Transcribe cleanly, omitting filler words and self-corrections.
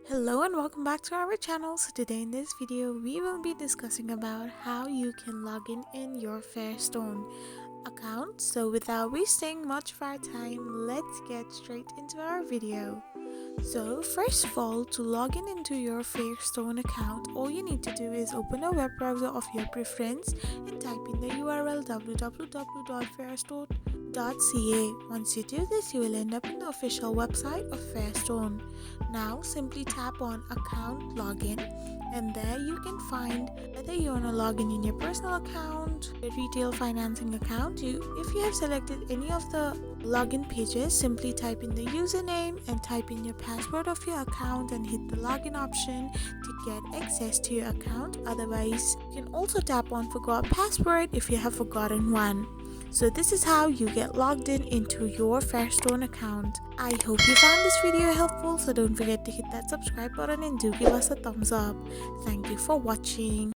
Hello and welcome back to our channel. So today in this video we will be discussing about how you can log in your Fairstone account. So without wasting much of our time, let's get straight into our video. So first of all, to log in into your Fairstone account, all you need to do is open a web browser of your preference and type in the URL www.fairstone.ca. Once you do this, you will end up in the official website of Fairstone. Now simply tap on account login, and there you can find whether you want to log in your personal account, your retail financing account. If you have selected any of the login pages, simply type in the username and type in your password of your account and hit the login option to get access to your account. Otherwise, you can also tap on forgot password if you have forgotten one. So this is how you get logged in into your Fairstone account. I hope you found this video helpful, so don't forget to hit that subscribe button and do give us a thumbs up. Thank you for watching.